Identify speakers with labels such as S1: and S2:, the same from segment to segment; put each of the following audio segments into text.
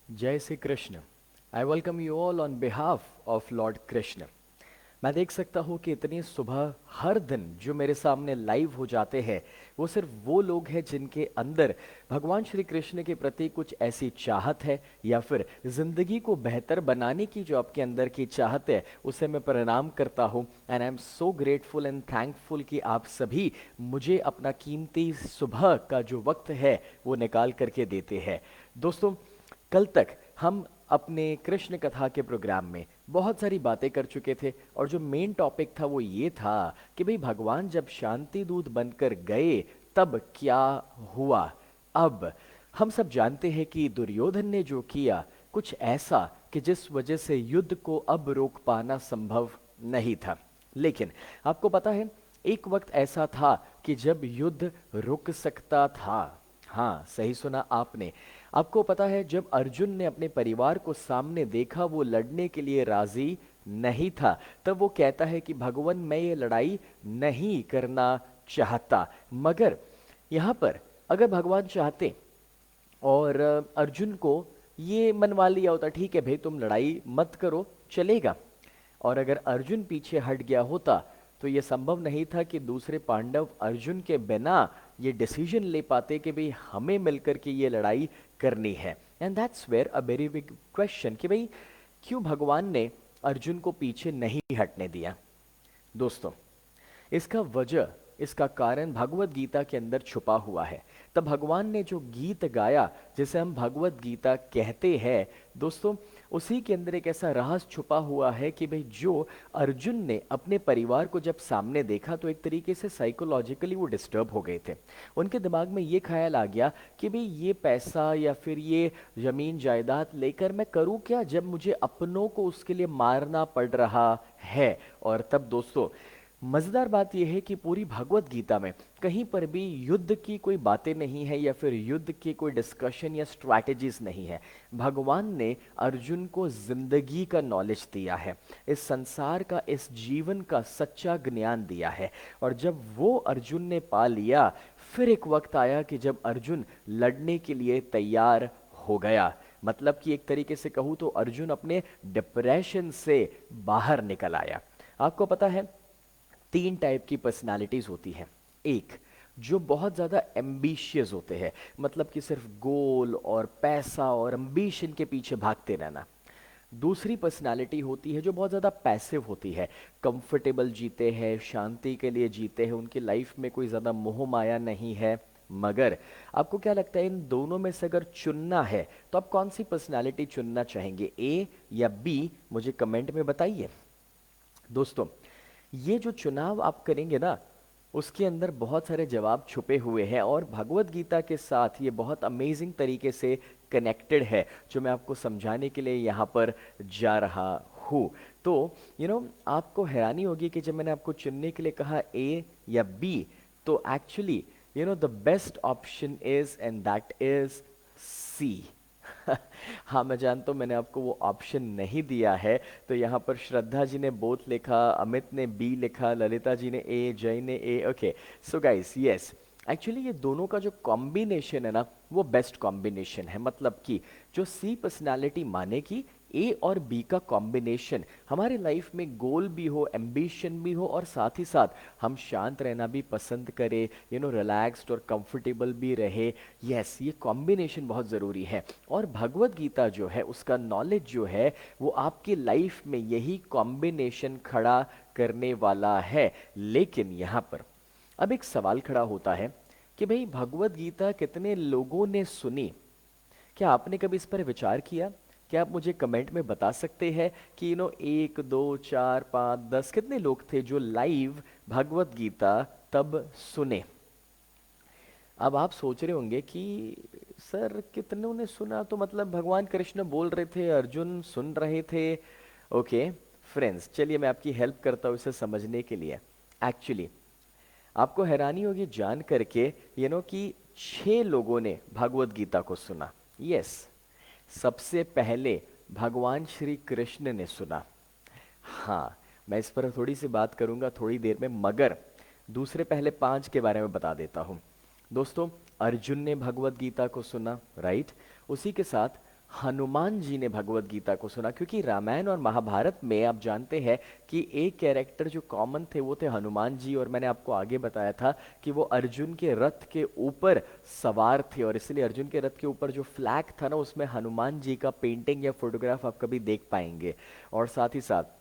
S1: जय Shri Krishna. I welcome you all on behalf of Lord Krishna. मैं देख सकता हूँ कि इतनी सुबह हर दिन जो मेरे सामने लाइव हो जाते हैं वो सिर्फ वो लोग हैं जिनके अंदर भगवान श्री कृष्ण के प्रति कुछ ऐसी चाहत है या फिर जिंदगी को बेहतर बनाने की जो आपके अंदर की चाहत है उसे मैं प्रणाम करता हूँ। And I am so grateful and thankful कि आप सभी मुझे अपना कीमती सुबह का जो वक्त है वो निकाल करके देते हैं। दोस्तों, कल तक हम अपने कृष्ण कथा के प्रोग्राम में बहुत सारी बातें कर चुके थे और जो मेन टॉपिक था वो ये था कि भाई भगवान जब शांति दूत बनकर गए तब क्या हुआ। अब हम सब जानते हैं कि दुर्योधन ने जो किया कुछ ऐसा कि जिस वजह से युद्ध को अब रोक पाना संभव नहीं था। लेकिन आपको पता है, एक वक्त ऐसा था कि जब युद्ध रुक सकता था। हाँ, सही सुना आपने। आपको पता है, जब अर्जुन ने अपने परिवार को सामने देखा वो लड़ने के लिए राजी नहीं था, तब वो कहता है कि भगवान मैं ये लड़ाई नहीं करना चाहता। मगर यहाँ पर अगर भगवान चाहते और अर्जुन को ये मनवा लिया होता, ठीक है भाई तुम लड़ाई मत करो, चलेगा। और अगर अर्जुन पीछे हट गया होता तो ये संभव नहीं था कि दूसरे पांडव अर्जुन के बिना ये डिसीजन ले पाते कि भाई हमें मिलकर के ये लड़ाई करनी है। And that's where a very big question कि भाई क्यों भगवान ने अर्जुन को पीछे नहीं हटने दिया। दोस्तों, इसका वजह, इसका कारण भगवत गीता के अंदर छुपा हुआ है। तब भगवान ने जो गीत गाया जिसे हम भगवत गीता कहते हैं, दोस्तों उसी के अंदर एक ऐसा रहस्य छुपा हुआ है कि भाई जो अर्जुन ने अपने परिवार को जब सामने देखा तो एक तरीके से साइकोलॉजिकली वो डिस्टर्ब हो गए थे। उनके दिमाग में ये ख्याल आ गया कि भाई ये पैसा या फिर ये जमीन जायदाद लेकर मैं करूं क्या जब मुझे अपनों को उसके लिए मारना पड़ रहा है। और तब दोस्तों मजेदार बात यह है कि पूरी भगवत गीता में कहीं पर भी युद्ध की कोई बातें नहीं है या फिर युद्ध की कोई डिस्कशन या स्ट्रैटेजीज नहीं है। भगवान ने अर्जुन को जिंदगी का नॉलेज दिया है, इस संसार का, इस जीवन का सच्चा ज्ञान दिया है। और जब वो अर्जुन ने पा लिया, फिर एक वक्त आया कि जब अर्जुन लड़ने के लिए तैयार हो गया। मतलब कि एक तरीके से कहूँ तो अर्जुन अपने डिप्रेशन से बाहर निकल आया। आपको पता है, तीन टाइप की पर्सनालिटीज होती हैं। एक जो बहुत ज़्यादा एम्बिशियस होते हैं, मतलब कि सिर्फ गोल और पैसा और एम्बिशन के पीछे भागते रहना। दूसरी पर्सनालिटी होती है जो बहुत ज़्यादा पैसिव होती है, कंफर्टेबल जीते हैं, शांति के लिए जीते हैं, उनकी लाइफ में कोई ज़्यादा मोह माया नहीं है। मगर आपको क्या लगता है, इन दोनों में से अगर चुनना है तो आप कौन सी पर्सनालिटी चुनना चाहेंगे, ए या बी? मुझे कमेंट में बताइए। दोस्तों, ये जो चुनाव आप करेंगे ना, उसके अंदर बहुत सारे जवाब छुपे हुए हैं और भगवत गीता के साथ ये बहुत अमेजिंग तरीके से कनेक्टेड है, जो मैं आपको समझाने के लिए यहाँ पर जा रहा हूँ। तो आपको हैरानी होगी कि जब मैंने आपको चुनने के लिए कहा ए या बी, तो actually the best option is and that is C. हाँ, मैं जानता हूँ मैंने आपको वो ऑप्शन नहीं दिया है। तो यहाँ पर श्रद्धा जी ने बोथ लिखा, अमित ने बी लिखा, ललिता जी ने ए, जय ने ए। Okay, so guys, yes, actually ये दोनों का जो कॉम्बिनेशन है ना, वो बेस्ट कॉम्बिनेशन है। मतलब कि जो सी पर्सनालिटी माने कि ए और बी का कॉम्बिनेशन हमारे लाइफ में गोल भी हो, एम्बिशन भी हो और साथ ही साथ हम शांत रहना भी पसंद करें, रिलैक्स्ड और कंफर्टेबल भी रहे। यस, ये कॉम्बिनेशन बहुत ज़रूरी है। और भगवत गीता जो है, उसका नॉलेज जो है, वो आपकी लाइफ में यही कॉम्बिनेशन खड़ा करने वाला है। लेकिन यहाँ पर अब एक सवाल खड़ा होता है कि भाई भगवत गीता कितने लोगों ने सुनी? क्या आपने कभी इस पर विचार किया? क्या आप मुझे कमेंट में बता सकते हैं कि एक, दो, चार, पाँच, 10 कितने लोग थे जो लाइव भगवत गीता तब सुने? अब आप सोच रहे होंगे कि सर कितनों ने सुना, तो मतलब भगवान कृष्ण बोल रहे थे, अर्जुन सुन रहे थे। ओके फ्रेंड्स, चलिए मैं आपकी हेल्प करता हूँ इसे समझने के लिए। एक्चुअली आपको हैरानी होगी जान करके कि 6 लोगों ने भगवत गीता को सुना। यस, सबसे पहले भगवान श्री कृष्ण ने सुना। हाँ, मैं इस पर थोड़ी सी बात करूंगा थोड़ी देर में, मगर दूसरे पहले 5 के बारे में बता देता हूं। दोस्तों, अर्जुन ने भगवत गीता को सुना, राइट। उसी के साथ हनुमान जी ने भगवत गीता को सुना, क्योंकि रामायण और महाभारत में आप जानते हैं कि एक कैरेक्टर जो कॉमन थे वो थे हनुमान जी, और मैंने आपको आगे बताया था कि वो अर्जुन के रथ के ऊपर सवार थे, और इसलिए अर्जुन के रथ के ऊपर जो फ्लैग था ना उसमें हनुमान जी का पेंटिंग या फोटोग्राफ आप कभी देख पाएंगे। और साथ ही साथ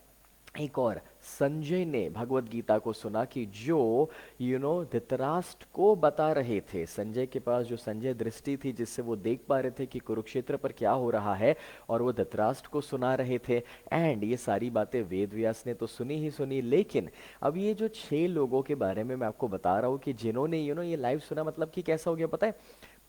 S1: एक और संजय ने भगवत गीता को सुना कि जो धृतराष्ट्र को बता रहे थे, संजय के पास जो संजय दृष्टि थी जिससे वो देख पा रहे थे कि कुरुक्षेत्र पर क्या हो रहा है, और वो धृतराष्ट्र को सुना रहे थे। एंड ये सारी बातें वेद व्यास ने तो सुनी ही सुनी, लेकिन अब ये जो 6 लोगों के बारे में मैं आपको बता रहा हूँ कि जिन्होंने ये लाइव सुना, मतलब कि कैसा हो गया पता है,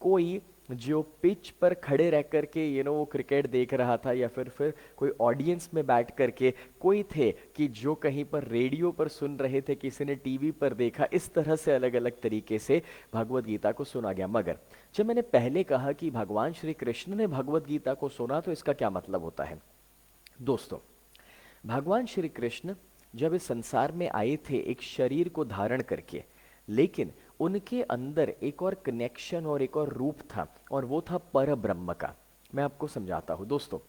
S1: कोई जो पिच पर खड़े रह करके वो क्रिकेट देख रहा था, या फिर कोई ऑडियंस में बैठ करके, कोई थे कि जो कहीं पर रेडियो पर सुन रहे थे, किसी ने टीवी पर देखा, इस तरह से अलग अलग तरीके से भगवत गीता को सुना गया। मगर जब मैंने पहले कहा कि भगवान श्री कृष्ण ने भगवत गीता को सुना, तो इसका क्या मतलब होता है दोस्तों? भगवान श्री कृष्ण जब इस संसार में आए थे एक शरीर को धारण करके, लेकिन उनके अंदर एक और कनेक्शन और एक और रूप था, और वो था पर ब्रह्म का। मैं आपको समझाता हूं दोस्तों।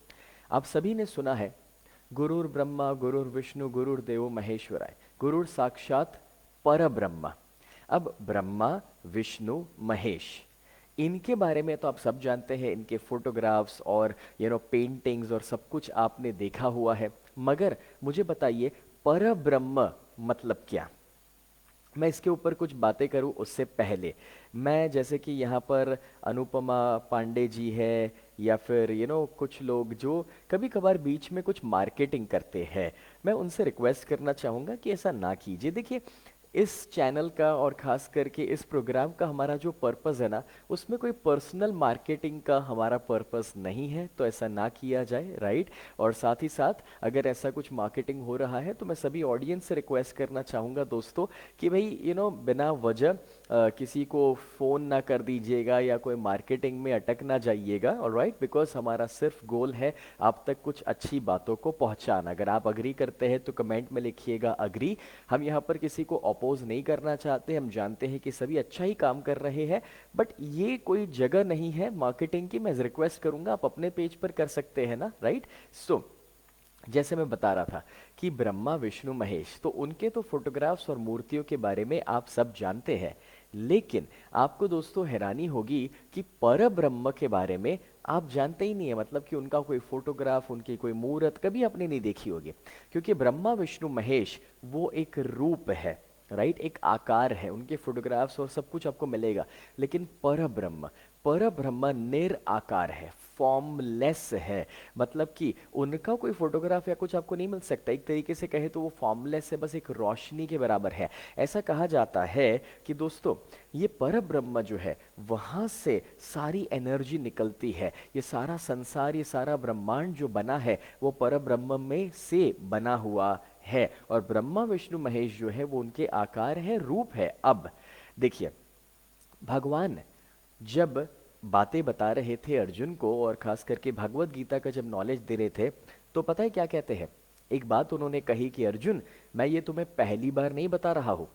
S1: आप सभी ने सुना है गुरुर ब्रह्मा गुरुर विष्णु गुरुर देवो महेश्वराय, गुरुर साक्षात पर ब्रह्म। अब ब्रह्मा विष्णु महेश, इनके बारे में तो आप सब जानते हैं, इनके फोटोग्राफ्स और पेंटिंग्स और सब कुछ आपने देखा हुआ है। मगर मुझे बताइए पर ब्रह्म मतलब क्या? मैं इसके ऊपर कुछ बातें करूं उससे पहले, मैं जैसे कि यहाँ पर अनुपमा पांडे जी है, या फिर कुछ लोग जो कभी कभार बीच में कुछ मार्केटिंग करते हैं, मैं उनसे रिक्वेस्ट करना चाहूँगा कि ऐसा ना कीजिए। देखिए, इस चैनल का और ख़ास करके इस प्रोग्राम का हमारा जो पर्पज़ है ना, उसमें कोई पर्सनल मार्केटिंग का हमारा पर्पज़ नहीं है, तो ऐसा ना किया जाए, राइट। और साथ ही साथ अगर ऐसा कुछ मार्केटिंग हो रहा है तो मैं सभी ऑडियंस से रिक्वेस्ट करना चाहूँगा दोस्तों कि भाई बिना वजह किसी को फ़ोन ना कर दीजिएगा या कोई मार्केटिंग में अटक ना जाइएगा, ऑलराइट। बिकॉज हमारा सिर्फ गोल है आप तक कुछ अच्छी बातों को पहुंचाना। अगर आप अग्री करते हैं तो कमेंट में लिखिएगा अग्री। हम यहाँ पर किसी को अपोज नहीं करना चाहते, हम जानते हैं कि सभी अच्छा ही काम कर रहे हैं, बट ये कोई जगह नहीं है मार्केटिंग की। मैं रिक्वेस्ट करूंगा आप अपने पेज पर कर सकते हैं ना, राइट। सो जैसे मैं बता रहा था कि ब्रह्मा विष्णु महेश, तो उनके तो फोटोग्राफ्स और मूर्तियों के बारे में आप सब जानते हैं, लेकिन आपको दोस्तों हैरानी होगी कि पर ब्रह्म के बारे में आप जानते ही नहीं है। मतलब कि उनका कोई फोटोग्राफ, उनकी कोई मूर्त कभी आपने नहीं देखी होगी, क्योंकि ब्रह्मा विष्णु महेश वो एक रूप है, राइट, एक आकार है। उनके फोटोग्राफ्स और सब कुछ आपको मिलेगा, लेकिन पर ब्रह्म निराकार है, फॉर्मलेस है। मतलब कि उनका कोई फोटोग्राफ या कुछ आपको नहीं मिल सकता। एक तरीके से कहे तो वो फॉर्मलेस है, बस एक रोशनी के बराबर है। ऐसा कहा जाता है कि दोस्तों ये पर ब्रह्म जो है वहां से सारी एनर्जी निकलती है। ये सारा संसार, ये सारा ब्रह्मांड जो बना है वो पर ब्रह्म में से बना हुआ है, और ब्रह्मा विष्णु महेश जो है वो उनके आकार है, रूप है। अब देखिए, भगवान जब बातें बता रहे थे अर्जुन को, और खास करके भगवत गीता का जब नॉलेज दे रहे थे, तो पता है क्या कहते हैं? एक बात उन्होंने कही कि अर्जुन, मैं ये तुम्हें पहली बार नहीं बता रहा हूं,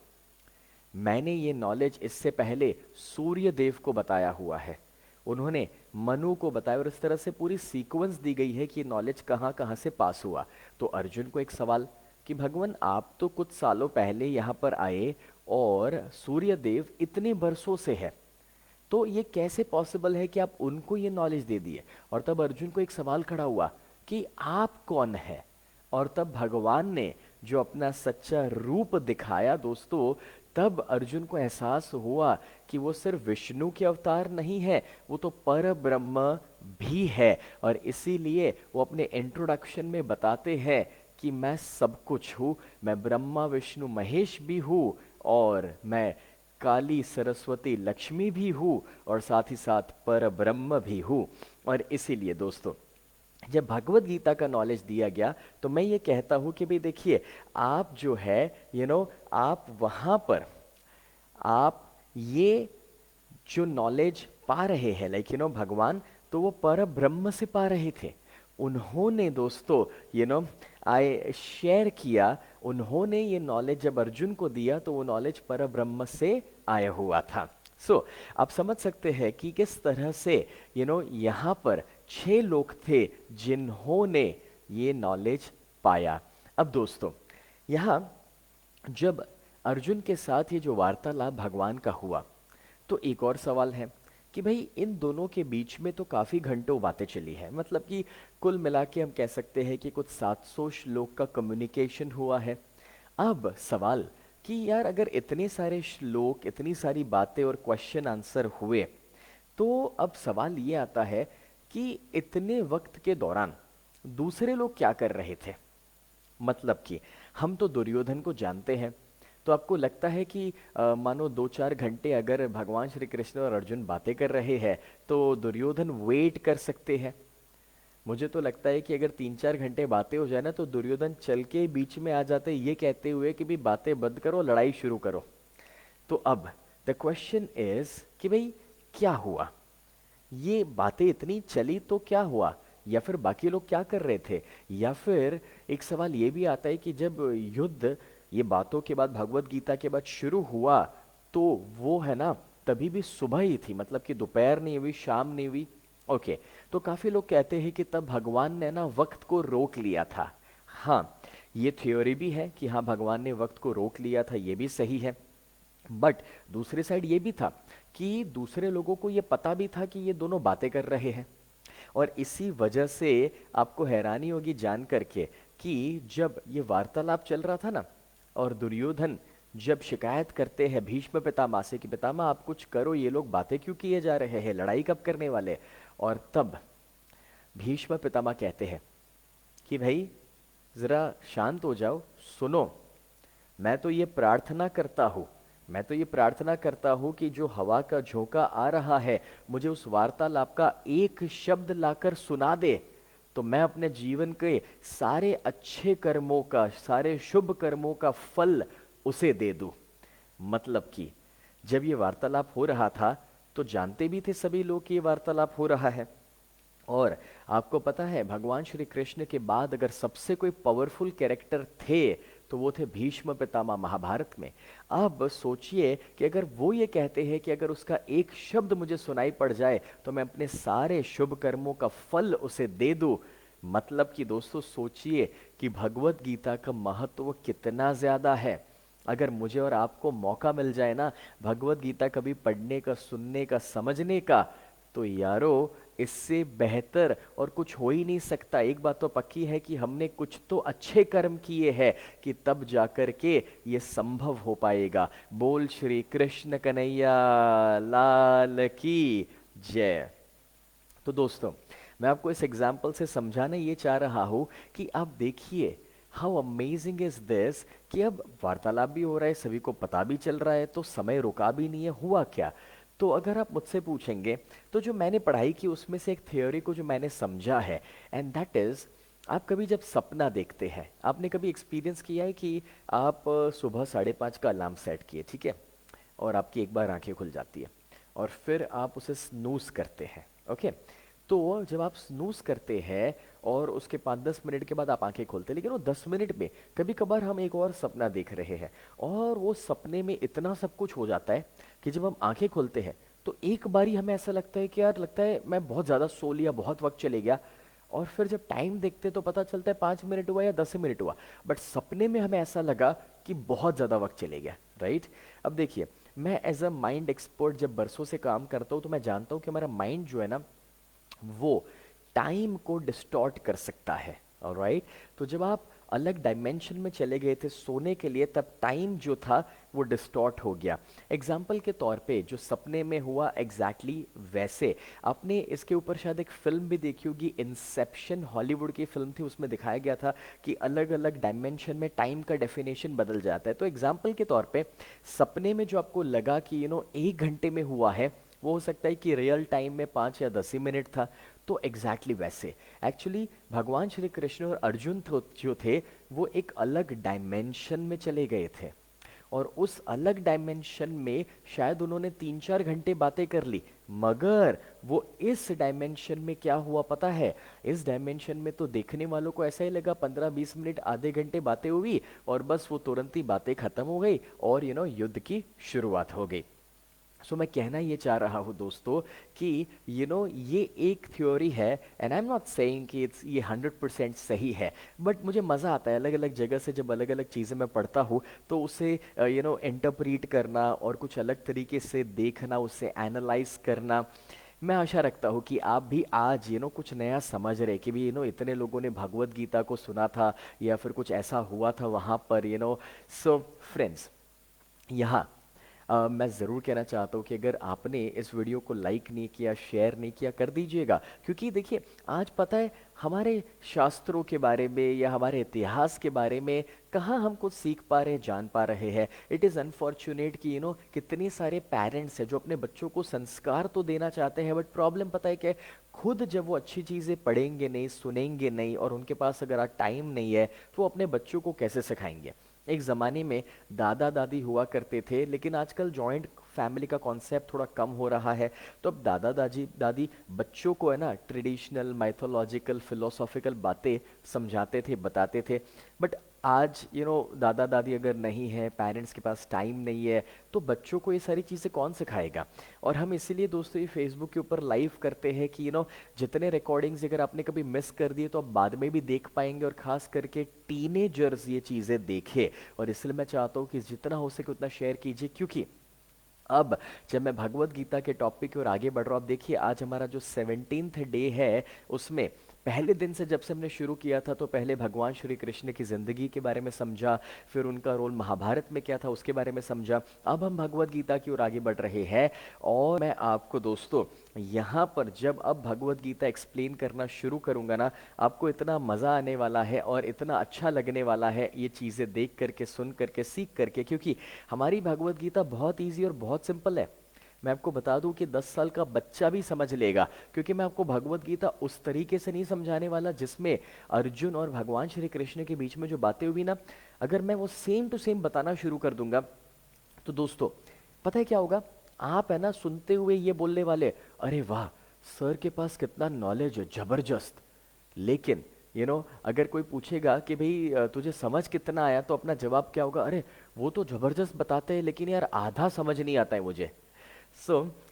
S1: मैंने ये नॉलेज इससे पहले सूर्य देव को बताया हुआ है। उन्होंने मनु को बताया, और इस तरह से पूरी सीक्वेंस दी गई है कि नॉलेज कहाँ कहाँ से पास हुआ। तो अर्जुन को एक सवाल कि भगवान आप तो कुछ सालों पहले यहाँ पर आए, और सूर्य देव इतने बरसों से है, तो ये कैसे पॉसिबल है कि आप उनको ये नॉलेज दे दिए? और तब अर्जुन को एक सवाल खड़ा हुआ कि आप कौन है? और तब भगवान ने जो अपना सच्चा रूप दिखाया दोस्तों, तब अर्जुन को एहसास हुआ कि वो सिर्फ विष्णु के अवतार नहीं है, वो तो पर ब्रह्म भी है। और इसीलिए वो अपने इंट्रोडक्शन में बताते हैं कि मैं सब कुछ हूं, मैं ब्रह्मा विष्णु महेश भी हूं, और मैं काली सरस्वती लक्ष्मी भी हूँ, और साथ ही साथ पर ब्रह्म भी हूँ। और इसीलिए दोस्तों जब भगवत गीता का नॉलेज दिया गया, तो मैं ये कहता हूँ कि भाई देखिए, आप जो है आप वहाँ पर आप ये जो नॉलेज पा रहे हैं, लाइक भगवान तो वो पर ब्रह्म से पा रहे थे। उन्होंने दोस्तों आए शेयर किया, उन्होंने ये नॉलेज जब अर्जुन को दिया तो वो नॉलेज पर ब्रह्म से आया हुआ था। सो आप समझ सकते हैं कि किस तरह से यहाँ पर 6 लोग थे जिन्होंने ये नॉलेज पाया। अब दोस्तों, यहाँ जब अर्जुन के साथ ये जो वार्तालाप भगवान का हुआ, तो एक और सवाल है कि भाई इन दोनों के बीच में तो काफी घंटों बातें चली है, मतलब कि कुल मिला के हम कह सकते हैं कि कुछ 700 श्लोक का कम्युनिकेशन हुआ है। अब सवाल कि यार अगर इतने सारे श्लोक, इतनी सारी बातें और क्वेश्चन आंसर हुए, तो अब सवाल ये आता है कि इतने वक्त के दौरान दूसरे लोग क्या कर रहे थे। मतलब कि हम तो दुर्योधन को जानते हैं, तो आपको लगता है कि मानो 2-4 घंटे अगर भगवान श्री कृष्ण और अर्जुन बातें कर रहे हैं तो दुर्योधन वेट कर सकते हैं। मुझे तो लगता है कि अगर 3-4 घंटे बातें हो जाए ना, तो दुर्योधन चल के बीच में आ जाते ये कहते हुए कि भी बातें बंद करो, लड़ाई शुरू करो। तो अब द क्वेश्चन इज कि भाई क्या हुआ, ये बातें इतनी चली तो क्या हुआ, या फिर बाकी लोग क्या कर रहे थे। या फिर एक सवाल ये भी आता है कि जब युद्ध ये बातों के बाद, भगवत गीता के बाद शुरू हुआ, तो वो है ना तभी भी सुबह ही थी, मतलब कि दोपहर नहीं हुई, शाम नहीं हुई। ओके, तो काफी लोग कहते हैं कि तब भगवान ने ना वक्त को रोक लिया था। हाँ, ये थ्योरी भी है कि हाँ भगवान ने वक्त को रोक लिया था, ये भी सही है। बट दूसरी साइड ये भी था कि दूसरे लोगों को ये पता भी था कि ये दोनों बातें कर रहे हैं। और इसी वजह से आपको हैरानी होगी जान करके कि जब ये वार्तालाप चल रहा था ना, और दुर्योधन जब शिकायत करते हैं भीष्म पितामह से कि पितामह आप कुछ करो, ये लोग बातें क्यों किए जा रहे हैं, लड़ाई कब करने वाले। और तब भीष्म पितामह कहते हैं कि भाई जरा शांत हो जाओ, सुनो, मैं तो ये प्रार्थना करता हूँ, मैं तो ये प्रार्थना करता हूँ कि जो हवा का झोंका आ रहा है मुझे उस वार्तालाप का एक शब्द लाकर सुना दे, तो मैं अपने जीवन के सारे अच्छे कर्मों का, सारे शुभ कर्मों का फल उसे दे दूं। मतलब कि जब ये वार्तालाप हो रहा था तो जानते भी थे सभी लोग कि ये वार्तालाप हो रहा है। और आपको पता है भगवान श्री कृष्ण के बाद अगर सबसे कोई पावरफुल कैरेक्टर थे तो वो थे भीष्म पितामह महाभारत में। अब सोचिए कि अगर वो ये कहते हैं कि अगर उसका एक शब्द मुझे सुनाई पड़ जाए तो मैं अपने सारे शुभ कर्मों का फल उसे दे दूं। मतलब कि दोस्तों सोचिए कि भगवत गीता का महत्व कितना ज्यादा है। अगर मुझे और आपको मौका मिल जाए ना भगवत गीता कभी पढ़ने का, सुनने का, समझने का, तो यारो इससे बेहतर और कुछ हो ही नहीं सकता। एक बात तो पक्की है कि हमने कुछ तो अच्छे कर्म किए हैं कि तब जाकर के ये संभव हो पाएगा। बोल श्री कृष्ण कन्हैया लाल की जय। तो दोस्तों, मैं आपको इस एग्जाम्पल से समझाना ये चाह रहा हूं कि आप देखिए हाउ अमेजिंग इज दिस कि अब वार्तालाप भी हो रहा है, सभी को पता भी चल रहा है, तो समय रुका भी नहीं है। हुआ क्या, तो अगर आप मुझसे पूछेंगे तो जो मैंने पढ़ाई की उसमें से एक थ्योरी को जो मैंने समझा है, एंड दैट इज, आप कभी जब सपना देखते हैं, आपने कभी एक्सपीरियंस किया है कि आप सुबह 5:30 का अलार्म सेट किए, ठीक है, और आपकी एक बार आंखें खुल जाती है और फिर आप उसे स्नूज करते हैं। ओके, तो जब आप स्नूज करते हैं और उसके 5-10 मिनट के बाद आप आंखें खोलते हैं, लेकिन वो 10 मिनट में कभी कभार हम एक और सपना देख रहे हैं, और वो सपने में इतना सब कुछ हो जाता है कि जब हम आंखें खोलते हैं तो एक बारी हमें ऐसा लगता है कि यार लगता है मैं बहुत ज़्यादा सो लिया, बहुत वक्त चले गया। और फिर जब टाइम देखते तो पता चलता है 5 मिनट हुआ या 10 मिनट हुआ, बट सपने में हमें ऐसा लगा कि बहुत ज़्यादा वक्त चले गया, राइट। अब देखिए, मैं एज अ माइंड एक्सपर्ट जब बरसों से काम करता हूँ तो मैं जानता हूँ कि हमारा माइंड जो है ना वो टाइम को डिस्टॉर्ट कर सकता है। ऑलराइट, तो जब आप अलग डायमेंशन में चले गए थे सोने के लिए, तब टाइम जो था वो डिस्टॉर्ट हो गया। एग्जाम्पल के तौर पे जो सपने में हुआ एग्जैक्टली वैसे, आपने इसके ऊपर शायद एक फिल्म भी देखी होगी, इंसेप्शन, हॉलीवुड की फिल्म थी, उसमें दिखाया गया था कि अलग अलग डायमेंशन में टाइम का डेफिनेशन बदल जाता है। तो एग्जाम्पल के तौर पे सपने में जो आपको लगा कि 1 घंटे में हुआ है, वो हो सकता है कि रियल टाइम में 5 या 10 ही मिनट था। तो एग्जैक्टली वैसे एक्चुअली भगवान श्री कृष्ण और अर्जुन जो थे वो एक अलग डायमेंशन में चले गए थे, और उस अलग डायमेंशन में शायद उन्होंने 3-4 घंटे बातें कर ली, मगर वो इस डायमेंशन में क्या हुआ पता है, इस डायमेंशन में तो देखने वालों को ऐसा ही लगा 15-20 मिनट, आधे घंटे बातें हुई और बस वो तुरंत ही बातें खत्म हो गई और युद्ध की शुरुआत हो गई। सो मैं कहना ये चाह रहा हूँ दोस्तों कि ये एक थ्योरी है, and I am not saying कि इट्स ये 100% सही है, बट मुझे मज़ा आता है अलग अलग जगह से जब अलग अलग चीज़ें मैं पढ़ता हूँ तो उसे इंटरप्रीट करना और कुछ अलग तरीके से देखना, उसे एनालाइज करना। मैं आशा रखता हूँ कि आप भी आज कुछ नया समझ रहे कि भी इतने लोगों ने भगवत गीता को सुना था या फिर कुछ ऐसा हुआ था वहाँ पर सो फ्रेंड्स, यहाँ मैं ज़रूर कहना चाहता हूँ कि अगर आपने इस वीडियो को लाइक नहीं किया, शेयर नहीं किया, कर दीजिएगा। क्योंकि देखिए आज पता है हमारे शास्त्रों के बारे में या हमारे इतिहास के बारे में कहाँ हम कुछ सीख पा रहे हैं, जान पा रहे हैं। इट इज़ अनफॉर्चुनेट कि कितने सारे पेरेंट्स हैं जो अपने बच्चों को संस्कार तो देना चाहते हैं, बट प्रॉब्लम पता है क्या है? खुद जब वो अच्छी चीज़ें पढ़ेंगे नहीं, सुनेंगे नहीं, और उनके पास अगर आज टाइम नहीं है तो वो अपने बच्चों को कैसे सिखाएंगे? एक ज़माने में दादा दादी हुआ करते थे, लेकिन आजकल जॉइंट फैमिली का कॉन्सेप्ट थोड़ा कम हो रहा है। तो अब दादा दादी दादी बच्चों को है ना ट्रेडिशनल माइथोलॉजिकल फिलोसॉफिकल बातें समझाते थे, बताते थे। बट आज दादा दादी अगर नहीं है, पेरेंट्स के पास टाइम नहीं है, तो बच्चों को ये सारी चीज़ें कौन सिखाएगा? और हम इसीलिए दोस्तों ये फेसबुक के ऊपर लाइव करते हैं कि जितने रिकॉर्डिंग्स अगर आपने कभी मिस कर दिए तो आप बाद में भी देख पाएंगे, और खास करके टीनेजर्स ये चीज़ें देखे। और इसलिए मैं चाहता हूँ कि जितना हो सके उतना शेयर कीजिए, क्योंकि अब जब मैं भगवत गीता के टॉपिक की ओर आगे बढ़ रहा हूँ, आप देखिए आज हमारा जो 17th डे है, उसमें पहले दिन से जब से हमने शुरू किया था तो पहले भगवान श्री कृष्ण की ज़िंदगी के बारे में समझा, फिर उनका रोल महाभारत में क्या था उसके बारे में समझा। अब हम भगवत गीता की ओर आगे बढ़ रहे हैं, और मैं आपको दोस्तों यहाँ पर जब अब भगवत गीता एक्सप्लेन करना शुरू करूँगा ना, आपको इतना मज़ा आने वाला है और इतना अच्छा लगने वाला है ये चीज़ें देख करके, सुन करके, सीख करके, क्योंकि हमारी भगवत गीता बहुत ईजी और बहुत सिंपल है। मैं आपको बता दूं कि 10 साल का बच्चा भी समझ लेगा, क्योंकि मैं आपको भगवत गीता उस तरीके से नहीं समझाने वाला जिसमें अर्जुन और भगवान श्री कृष्ण के बीच में जो बातें हुई ना, अगर मैं वो सेम टू सेम बताना शुरू कर दूंगा तो दोस्तों पता है क्या होगा? आप है ना सुनते हुए ये बोलने वाले, अरे वाह, सर के पास कितना नॉलेज है, जबरदस्त। लेकिन अगर कोई पूछेगा कि भाई तुझे समझ कितना आया, तो अपना जवाब क्या होगा? अरे वो तो जबरदस्त बताते हैं, लेकिन यार आधा समझ नहीं आता है मुझे।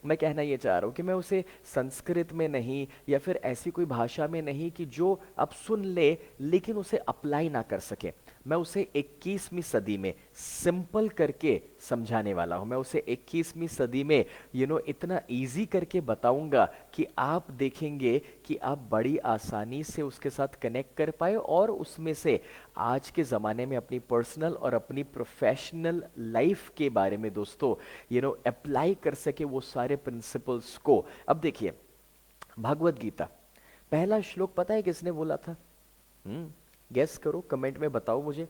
S1: मैं कहना ये चाह रहा हूँ कि मैं उसे संस्कृत में नहीं या फिर ऐसी कोई भाषा में नहीं कि जो आप सुन ले लेकिन उसे अप्लाई ना कर सके, मैं उसे 21वीं सदी में सिंपल करके समझाने वाला हूँ। मैं उसे 21वीं सदी में इतना इजी करके बताऊंगा कि आप देखेंगे कि आप बड़ी आसानी से उसके साथ कनेक्ट कर पाए, और उसमें से आज के ज़माने में अपनी पर्सनल और अपनी प्रोफेशनल लाइफ के बारे में दोस्तों अप्लाई कर सके वो सारे प्रिंसिपल्स को। अब देखिए भगवत गीता पहला श्लोक पता है किसने बोला था? गेस करो, कमेंट में बताओ मुझे।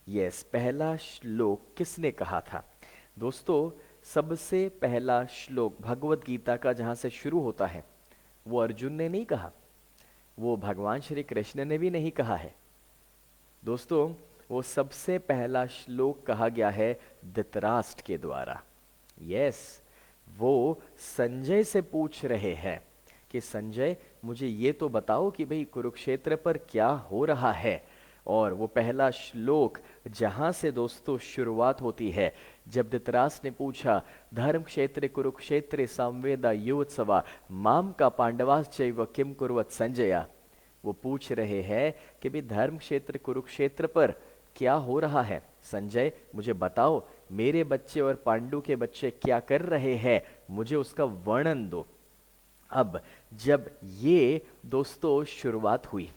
S1: यस, पहला श्लोक किसने कहा था दोस्तों? सबसे पहला श्लोक भगवत गीता का जहां से शुरू होता है वो अर्जुन ने नहीं कहा, वो भगवान श्री कृष्ण ने भी नहीं कहा है दोस्तों। वो सबसे पहला श्लोक कहा गया है धृतराष्ट्र के द्वारा। यस, वो संजय से पूछ रहे हैं कि संजय मुझे ये तो बताओ कि भाई कुरुक्षेत्र पर क्या हो रहा है। और वो पहला श्लोक जहां से दोस्तों शुरुआत होती है, जब धृतराष्ट्र ने पूछा धर्म क्षेत्र कुरुक्षेत्र संवेदा युत्सवा माम का पांडवाश्चैव किम कुर्वत संजया, वो पूछ रहे हैं कि भी धर्म क्षेत्र कुरुक्षेत्र पर क्या हो रहा है संजय, मुझे बताओ मेरे बच्चे और पांडु के बच्चे क्या कर रहे हैं, मुझे उसका वर्णन दो। अब जब ये दोस्तों शुरुआत हुई,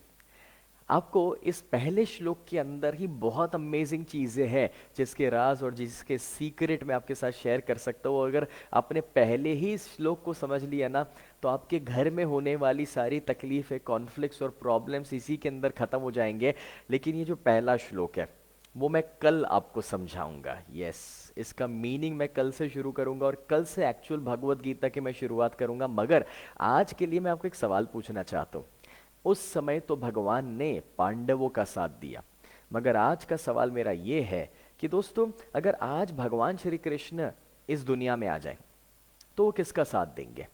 S1: आपको इस पहले श्लोक के अंदर ही बहुत अमेजिंग चीजें हैं जिसके राज और जिसके सीक्रेट मैं आपके साथ शेयर कर सकता हूँ। अगर आपने पहले ही इस श्लोक को समझ लिया ना, तो आपके घर में होने वाली सारी तकलीफें, कॉन्फ्लिक्ट्स और प्रॉब्लम्स इसी के अंदर खत्म हो जाएंगे। लेकिन ये जो पहला श्लोक है वो मैं कल आपको समझाऊंगा। यस, इसका मीनिंग मैं कल से शुरू करूंगा और कल से एक्चुअल भगवत गीता की मैं शुरुआत करूंगा। मगर आज के लिए मैं आपको एक सवाल पूछना चाहता हूँ। उस समय तो भगवान ने पांडवों का साथ दिया, मगर आज का सवाल मेरा ये है कि दोस्तों अगर आज भगवान श्री कृष्ण इस दुनिया में आ जाए तो वो किसका साथ देंगे?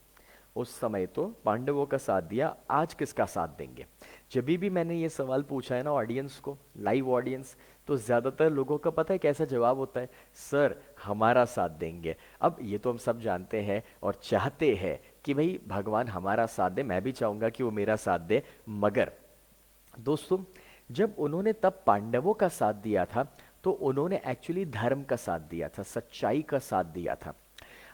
S1: उस समय तो पांडवों का साथ दिया, आज किसका साथ देंगे? जब भी मैंने ये सवाल पूछा है ना ऑडियंस को, लाइव ऑडियंस, तो ज्यादातर लोगों का पता है कैसा जवाब होता है? सर हमारा साथ देंगे। अब ये तो हम सब जानते हैं और चाहते हैं कि भाई भगवान हमारा साथ दे, मैं भी चाहूंगा कि वो मेरा साथ दे। मगर दोस्तों, जब उन्होंने तब पांडवों का साथ दिया था, तो उन्होंने एक्चुअली धर्म का साथ दिया था, सच्चाई का साथ दिया था।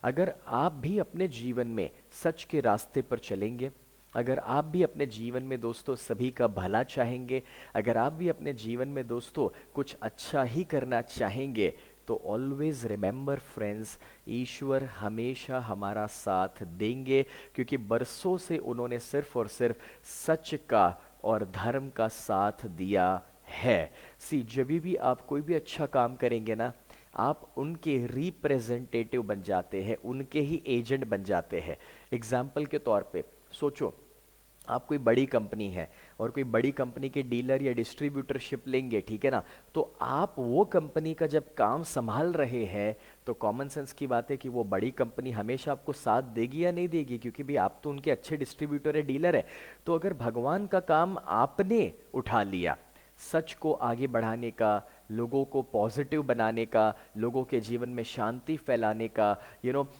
S1: अगर आप भी अपने जीवन में सच के रास्ते पर चलेंगे, अगर आप भी अपने जीवन में दोस्तों सभी का भला चाहेंगे, अगर आप भी अपने जीवन में दोस्तों कुछ अच्छा ही करना चाहेंगे, तो ऑलवेज रिमेंबर फ्रेंड्स, ईश्वर हमेशा हमारा साथ देंगे, क्योंकि बरसों से उन्होंने सिर्फ और सिर्फ सच का और धर्म का साथ दिया है। सी, जब भी आप कोई भी अच्छा काम करेंगे ना, आप उनके रिप्रेजेंटेटिव बन जाते हैं, उनके ही एजेंट बन जाते हैं। एग्जाम्पल के तौर पे सोचो, आप कोई बड़ी कंपनी है और कोई बड़ी कंपनी के डीलर या डिस्ट्रीब्यूटरशिप लेंगे, ठीक है ना? तो आप वो कंपनी का जब काम संभाल रहे हैं, तो कॉमन सेंस की बात है कि वो बड़ी कंपनी हमेशा आपको साथ देगी या नहीं देगी, क्योंकि भी आप तो उनके अच्छे डिस्ट्रीब्यूटर है, डीलर है। तो अगर भगवान का काम आपने उठा लिया, सच को आगे बढ़ाने का, लोगों को पॉजिटिव बनाने का, लोगों के जीवन में शांति फैलाने का,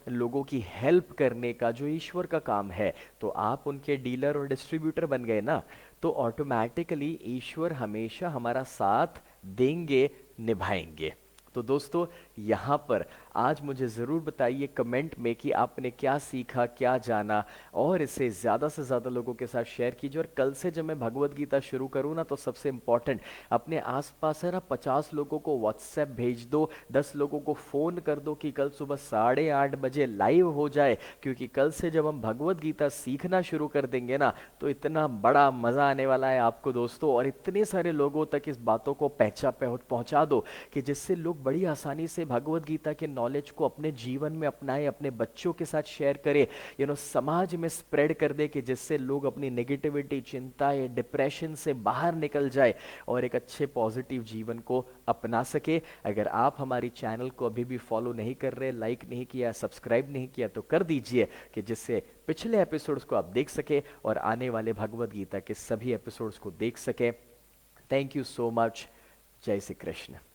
S1: लोगों की हेल्प करने का, जो ईश्वर का काम है, तो आप उनके डीलर और डिस्ट्रीब्यूटर बन गए ना। तो ऑटोमेटिकली ईश्वर हमेशा हमारा साथ देंगे, निभाएंगे। तो दोस्तों, यहाँ पर आज मुझे ज़रूर बताइए कमेंट में कि आपने क्या सीखा, क्या जाना, और इसे ज़्यादा से ज़्यादा लोगों के साथ शेयर कीजिए। और कल से जब मैं भगवत गीता शुरू करूँ ना, तो सबसे इम्पॉर्टेंट, अपने आसपास है ना 50 लोगों को व्हाट्सएप भेज दो, 10 लोगों को फ़ोन कर दो कि कल सुबह 8:30 बजे लाइव हो जाए, क्योंकि कल से जब हम भगवत गीता सीखना शुरू कर देंगे ना, तो इतना बड़ा मज़ा आने वाला है आपको दोस्तों। और इतने सारे लोगों तक इस बातों को पहुंचा दो कि जिससे लोग बड़ी आसानी से भगवत गीता के नॉलेज को अपने जीवन में अपनाएं, अपने बच्चों के साथ शेयर करें, समाज में स्प्रेड कर दे, कि जिससे लोग अपनी नेगेटिविटी, चिंता या डिप्रेशन से बाहर निकल जाए और एक अच्छे पॉजिटिव जीवन को अपना सके। अगर आप हमारी चैनल को अभी भी फॉलो नहीं कर रहे, लाइक नहीं किया, सब्सक्राइब नहीं किया, तो कर दीजिए, कि जिससे पिछले एपिसोड्स को आप देख सके और आने वाले भगवत गीता के सभी एपिसोड्स को देख सके। Thank you so much. जय श्री कृष्ण।